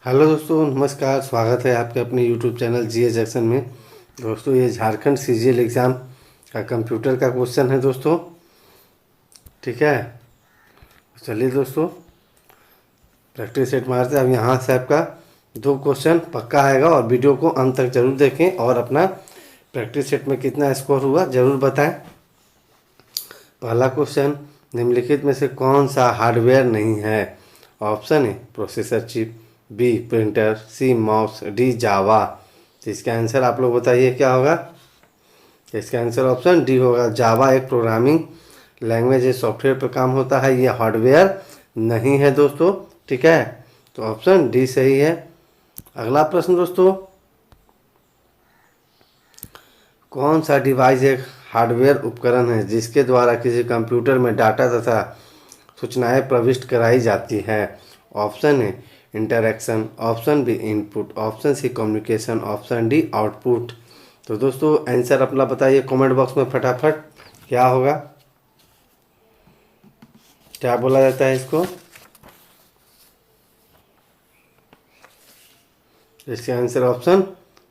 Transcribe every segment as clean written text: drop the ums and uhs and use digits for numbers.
Hello दोस्तों, नमस्कार। स्वागत है आपके अपने यूट्यूब चैनल जीए जंक्शन में। दोस्तों, ये झारखंड सीजीएल एग्ज़ाम का कंप्यूटर का क्वेश्चन है दोस्तों। ठीक है, चलिए दोस्तों प्रैक्टिस सेट मारते हैं। अब यहाँ से आपका 2 क्वेश्चन पक्का आएगा और वीडियो को अंत तक जरूर देखें और अपना प्रैक्टिस सेट में कितना स्कोर हुआ ज़रूर बताएं। पहला क्वेश्चन, निम्नलिखित में से कौन सा हार्डवेयर नहीं है? Option A processor chip, B printer, C mouse, D Java. तो इसका आंसर आप लोग बताइए क्या होगा। इसका आंसर ऑप्शन डी होगा। जावा एक प्रोग्रामिंग लैंग्वेज है, सॉफ्टवेयर पर काम होता है, ये हार्डवेयर नहीं है दोस्तों। ठीक है, तो ऑप्शन डी सही है। अगला प्रश्न दोस्तों, कौन सा डिवाइस एक हार्डवेयर उपकरण है जिसके द्वारा किसी कंप्यूटर में डाटा तथा सूचनाएं प्रविष्ट कराई जाती है? Option A interaction, option B input, option C communication, option D output. तो दोस्तों आंसर अपना बताइए कमेंट बॉक्स में फटाफट, क्या होगा, क्या बोला जाता है इसको। इसके आंसर ऑप्शन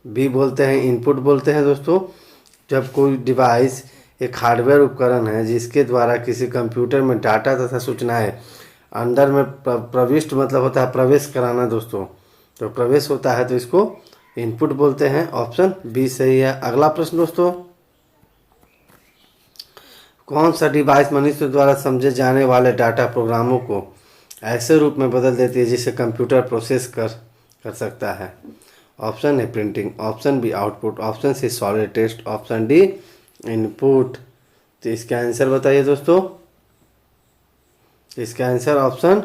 बी बोलते हैं, इनपुट बोलते हैं दोस्तों। जब कोई डिवाइस एक हार्डवेयर उपकरण है जिसके द्वारा किसी कंप्यूटर में डाटा तथा सूचनाएं अंदर में प्रविष्ट मतलब होता है प्रवेश कराना दोस्तों, तो प्रवेश होता है तो इसको इनपुट बोलते हैं। ऑप्शन बी सही है। अगला प्रश्न दोस्तों, कौन सा डिवाइस मनुष्य द्वारा समझे जाने वाले डाटा प्रोग्रामों को ऐसे रूप में बदल देती है जिसे कंप्यूटर प्रोसेस कर सकता है? Option A printing, option B output, option C solid text, option D input. तो इसका आंसर बताइए दोस्तों। इसका आंसर ऑप्शन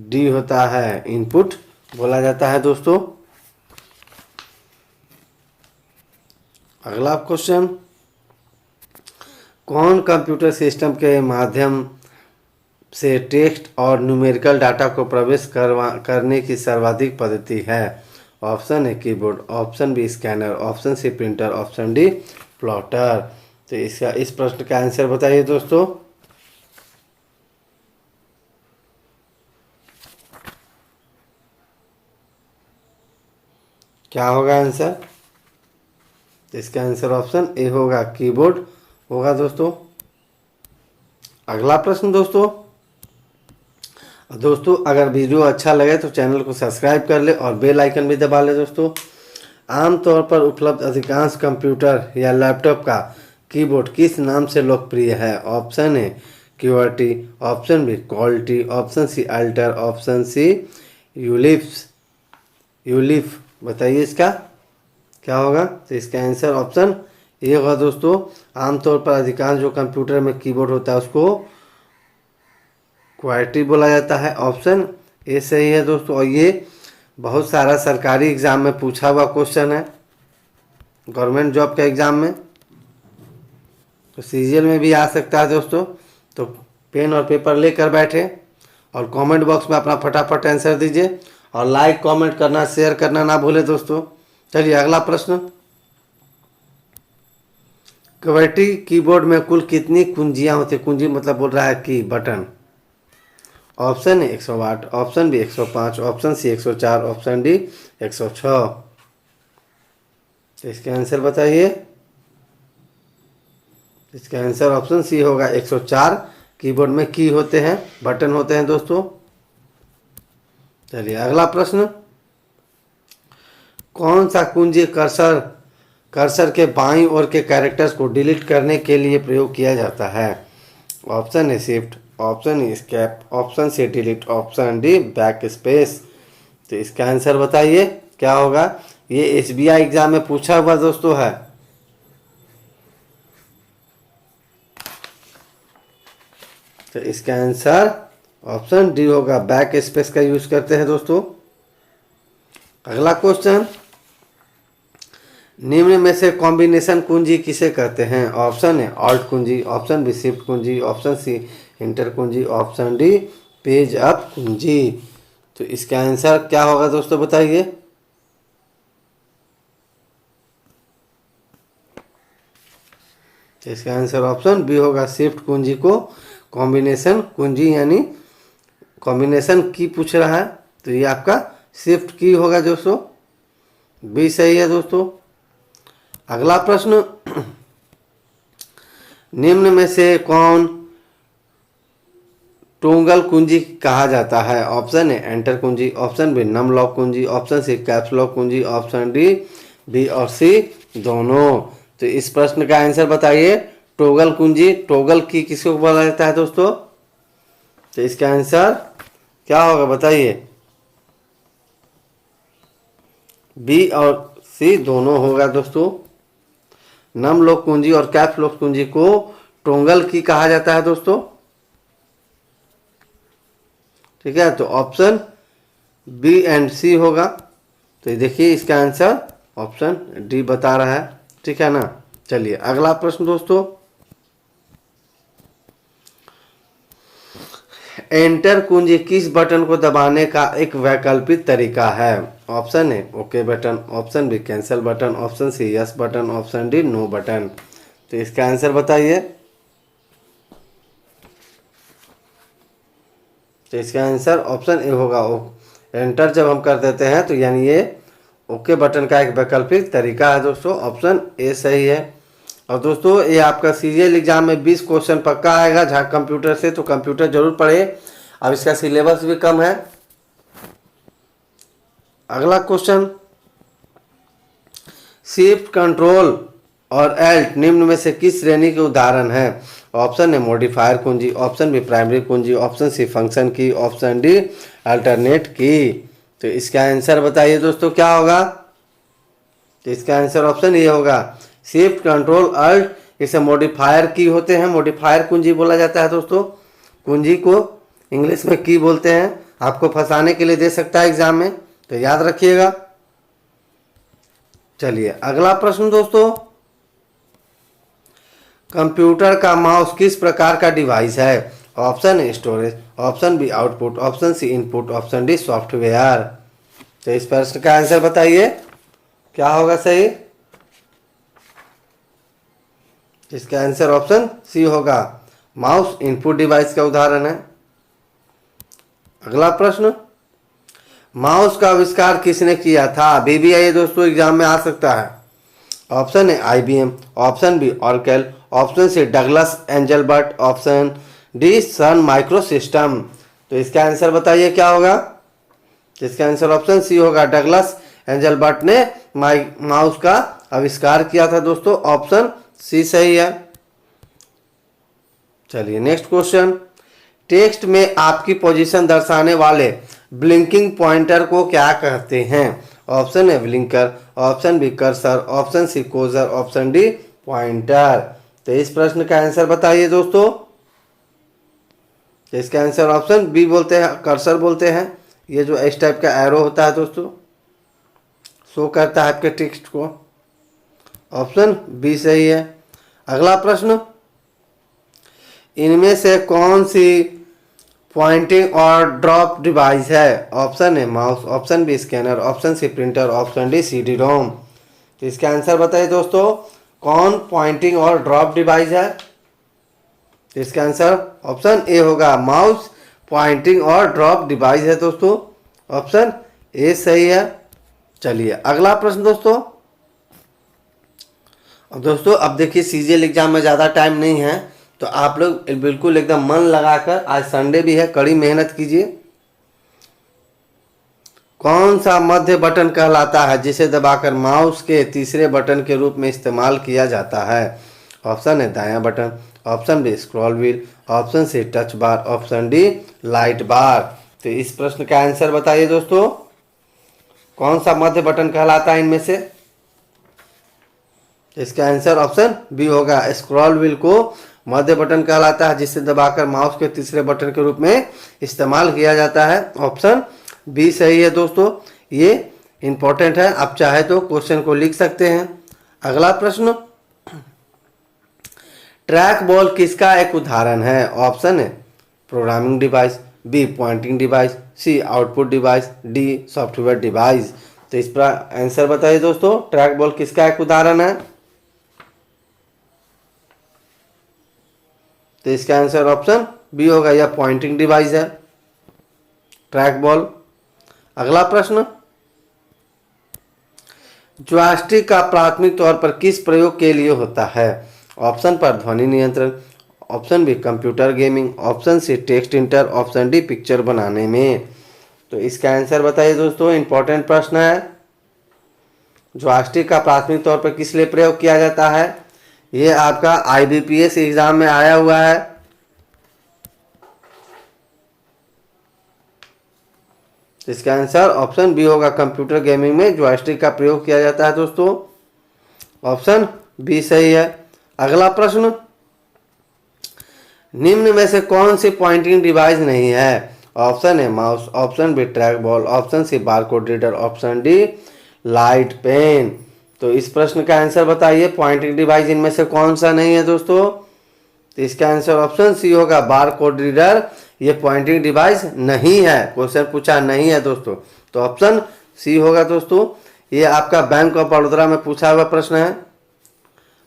डी होता है, इनपुट बोला जाता है दोस्तों। अगला क्वेश्चन, कौन कंप्यूटर सिस्टम के माध्यम से टेक्स्ट और न्यूमेरिकल डाटा को प्रवेश करने की सर्वाधिक पद्धति है? Option A keyboard, option B scanner, option C printer, option D plotter. तो इस प्रश्न का आंसर बताइए दोस्तों। क्या होगा आंसर? इसका आंसर ऑप्शन ए होगा, कीबोर्ड होगा दोस्तों। अगला प्रश्न दोस्तों अगर वीडियो अच्छा लगे तो चैनल को सब्सक्राइब कर ले और बेल आइकन भी दबा ले दोस्तों। आमतौर पर उपलब्ध अधिकांश कंप्यूटर या लैपटॉप का कीबोर्ड किस नाम से लोकप्रिय है? Option A QRT, option B quality, option C alter, option C यूलिफ। बताइए इसका क्या होगा। तो इसका आंसर ऑप्शन ए होगा दोस्तों। आमतौर पर अधिकांश जो कंप्यूटर में कीबोर्ड होता है उसको क्वालिटी बोला जाता है। ऑप्शन ए सही है दोस्तों। और ये बहुत सारा सरकारी एग्जाम में पूछा हुआ क्वेश्चन है, गवर्नमेंट जॉब के एग्जाम में, तो सीजीएल में भी आ सकता है दोस्तों। तो पेन और पेपर लेकर बैठे और कमेंट बॉक्स में अपना फटाफट आंसर दीजिए और लाइक कमेंट करना शेयर करना ना भूले दोस्तों। चलिए अगला प्रश्न, क्वालिटी कीबोर्ड में कुल कितनी कुंजियां होती है? कुंजी मतलब बोल रहा है कि button. Option A 108, option B 105, option C 104, option D 106। तो इसका आंसर बताइए। इसका आंसर ऑप्शन सी होगा, 104 कीबोर्ड में की होते हैं, बटन होते हैं दोस्तों। चलिए अगला प्रश्न, कौन सा कुंजी कर्सर के बाईं ओर के कैरेक्टर्स को डिलीट करने के लिए प्रयोग किया जाता है? Option A shift, option E escape, option C delete, option D backspace. तो इसका आंसर बताइए क्या होगा। ये एसबीआई एग्जाम में पूछा हुआ दोस्तों है। तो इसका आंसर ऑप्शन डी होगा, बैक स्पेस का यूज करते हैं दोस्तों। अगला क्वेश्चन, निम्न में से कॉम्बिनेशन कुंजी किसे कहते हैं? ऑप्शन ए ऑल्ट कुंजी, ऑप्शन बी शिफ्ट कुंजी, ऑप्शन सी इंटर कुंजी, ऑप्शन डी पेज अप कुंजी। तो इसका आंसर क्या होगा दोस्तों बताइए। तो इसका आंसर ऑप्शन बी होगा, शिफ्ट कुंजी को कॉम्बिनेशन कुंजी यानी कॉम्बिनेशन की पूछ रहा है तो ये आपका शिफ्ट की होगा दोस्तों, बी सही है दोस्तों। अगला प्रश्न, निम्न में से कौन टोंगल कुंजी कहा जाता है? ऑप्शन ए एंटर कुंजी, ऑप्शन बी नम लॉक कुंजी, ऑप्शन सी कैप्स लॉक कुंजी, ऑप्शन डी बी और सी दोनों। तो इस प्रश्न का आंसर बताइए। टोगल कुंजी, टोगल की किसको बोला जाता है दोस्तों? तो इसका आंसर क्या होगा बताइए? बी और सी दोनों होगा दोस्तों। नम लॉक कुंजी और कैप्स लॉक कुंजी को टोंगल की कहा जाता है दोस्तों। ठीक है, तो ऑप्शन बी एंड सी होगा। तो ये देखिए इसका आंसर ऑप्शन डी बता रहा है। ठीक है ना। चलिए अगला प्रश्न दोस्तों, एंटर कुंजी किस बटन को दबाने का एक वैकल्पिक तरीका है? Option A okay button, option B cancel button, option C yes button, option D no button. तो इसका आंसर बताइए। तो इसका आंसर ऑप्शन ए होगा। एंटर जब हम कर देते हैं तो यानी ये ओके बटन का एक वैकल्पिक तरीका है दोस्तों। ऑप्शन ए सही है। और दोस्तों ये आपका सीरियल एग्जाम में 20 क्वेश्चन पक्का आएगा झाक कंप्यूटर से, तो कंप्यूटर जरूर पढ़े। अब इसका सिलेबस भी कम है। अगला क्वेश्चन, शिफ्ट कंट्रोल और एल्ट निम्न में से किस श्रेणी के उदाहरण है? ऑप्शन ए मॉडिफायर कुंजी, ऑप्शन बी प्राइमरी कुंजी, ऑप्शन सी फंक्शन की, ऑप्शन डी अल्टरनेट की। तो इसका आंसर बताइए दोस्तों क्या होगा? तो इसका आंसर ऑप्शन ए होगा। शिफ्ट कंट्रोल अल्ट इसे मॉडिफायर की होते हैं, मॉडिफायर कुंजी बोला जाता है दोस्तों। कुंजी को इंग्लिश में की बोलते हैं। आपको फंसाने के लिए दे सकता है एग्जाम में, तो याद रखिएगा। चलिए अगला प्रश्न दोस्तों, कंप्यूटर का माउस किस प्रकार का डिवाइस है? Option A storage, option B output, option C input, option D software. तो इस प्रश्न का आंसर बताइए क्या होगा सही? इसका आंसर ऑप्शन सी होगा। माउस इनपुट डिवाइस का उदाहरण है। अगला प्रश्न, माउस का आविष्कार किसने किया था? बीबीआई दोस्तों एग्जाम में आ सकता है। Option A IBM, option B Oracle, option C Douglas Engelbart, option D Sun Micro System. तो इसका आंसर बताइए क्या होगा? इसका आंसर ऑप्शन सी होगा। डगलस एंजलबर्ट ने माउस का आविष्कार किया था दोस्तों। ऑप्शन सी सही है। चलिए नेक्स्ट क्वेश्चन, टेक्स्ट में आपकी पोजीशन दर्शाने वाले ब्लिंकिंग पॉइंटर को क्या कहते हैं? Option A blinker, option B cursor, option C कोजर, ऑप्शन डी पॉइंटर। तो इस प्रश्न का आंसर बताइए दोस्तों। इसका आंसर ऑप्शन बी बोलते हैं, कर्सर बोलते हैं। ये जो इस टाइप का एरो होता है दोस्तों, शो करता है आपके टेक्स्ट को। ऑप्शन बी सही है। अगला प्रश्न, इनमें से कौन सी पॉइंटिंग और ड्रॉप डिवाइस है? Option A mouse, option B scanner, option C printer, option D CD ROM. तो इसका आंसर बताइए दोस्तों, कौन पॉइंटिंग और ड्रॉप डिवाइस है? तो इसका आंसर ऑप्शन ए होगा। माउस पॉइंटिंग और ड्रॉप डिवाइस है दोस्तों। ऑप्शन ए सही है। चलिए अगला प्रश्न दोस्तों। अब देखिए सीजीएल एग्जाम में ज़्यादा टाइम नहीं है, तो आप लोग बिल्कुल एकदम मन लगाकर, आज संडे भी है, कड़ी मेहनत कीजिए। कौन सा मध्य बटन कहलाता है जिसे दबाकर माउस के तीसरे बटन के रूप में इस्तेमाल किया जाता है? ऑप्शन है दायां button, option B scroll wheel, option C touch bar, option D light bar. तो इस प्रश्न का आंसर बताइए दोस्तों, कौन सा मध्य बटन कहलाता है इनमें से? इसका आंसर ऑप्शन बी होगा। स्क्रॉल व्हील को मध्य बटन कहलाता है जिसे दबाकर माउस के तीसरे बटन के रूप में इस्तेमाल किया जाता है। ऑप्शन बी सही है दोस्तों। ये इंपॉर्टेंट है, आप चाहे तो क्वेश्चन को लिख सकते हैं। अगला प्रश्न, ट्रैक बॉल किसका एक उदाहरण है? ऑप्शन है programming device, B pointing device, C output device, D software device. तो इस पर आंसर बताइए दोस्तों, ट्रैक बॉल किसका एक उदाहरण है? तो इसका आंसर ऑप्शन बी होगा, यह पॉइंटिंग डिवाइस है ट्रैक बॉल। अगला प्रश्न, जॉयस्टिक का प्राथमिक तौर पर किस प्रयोग के लिए होता है? ऑप्शन पर ध्वनि नियंत्रण, option B computer gaming, option C text enter, option D picture बनाने में। तो इसका आंसर बताइए दोस्तों, इंपॉर्टेंट प्रश्न है। जॉयस्टिक का प्राथमिक तौर पर किस लिए प्रयोग किया जाता है? ये आपका IBPS एग्जाम में आया हुआ है। इसका आंसर ऑप्शन बी होगा, कंप्यूटर गेमिंग में जॉयस्टिक का प्रयोग किया जाता है दोस्तों। ऑप्शन बी सही है। अगला प्रश्न, निम्न में से कौन सी पॉइंटिंग डिवाइस नहीं है? Option A mouse, option B trackball, option C barcode reader, option D light pen. तो इस प्रश्न का आंसर बताइए, पॉइंटिंग डिवाइस इनमें से कौन सा नहीं है दोस्तों? तो इसका आंसर ऑप्शन सी होगा, बारकोड रीडर। ये पॉइंटिंग डिवाइस नहीं है, क्वेश्चन पूछा नहीं है दोस्तों, तो ऑप्शन सी होगा दोस्तों। ये आपका बैंक ऑफ बड़ौदा में पूछा हुआ प्रश्न है।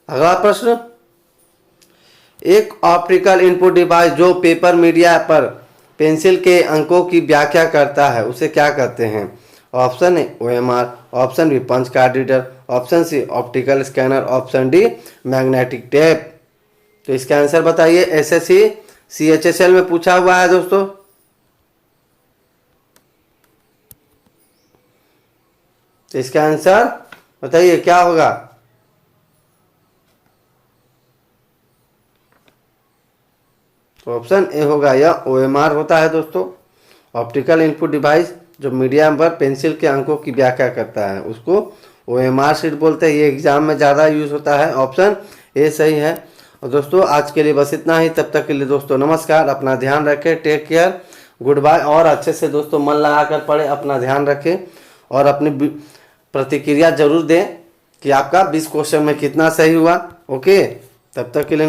अगला प्रश्न, एक ऑप्टिकल इनपुट डिवाइस जो पेपर मीडिया पर पेंसिल के अंकों की व्याख्या करता है उसे क्या कहते हैं? Option A OMR, option B punch card reader, option C optical scanner, option D magnetic tape. तो इसका आंसर बताइए, SSC CHSL में पूछा हुआ है दोस्तों। तो इसका आंसर बताइए क्या होगा? तो ऑप्शन ए होगा, यह OMR होता है दोस्तों। ऑप्टिकल इनपुट डिवाइस जो मीडियम पर पेंसिल के अंकों की व्याख्या करता है उसको OMR शीट बोलते हैं। ये एग्जाम में ज़्यादा यूज होता है। ऑप्शन ए सही है। और दोस्तों आज के लिए बस इतना ही। तब तक के लिए दोस्तों नमस्कार, अपना ध्यान रखें, टेक केयर, गुड बाय। और अच्छे से दोस्तों मन लगा कर पढ़ें, अपना ध्यान रखें और अपनी प्रतिक्रिया जरूर दें कि आपका 20 क्वेश्चन में कितना सही हुआ। ओके, तब तक के लिए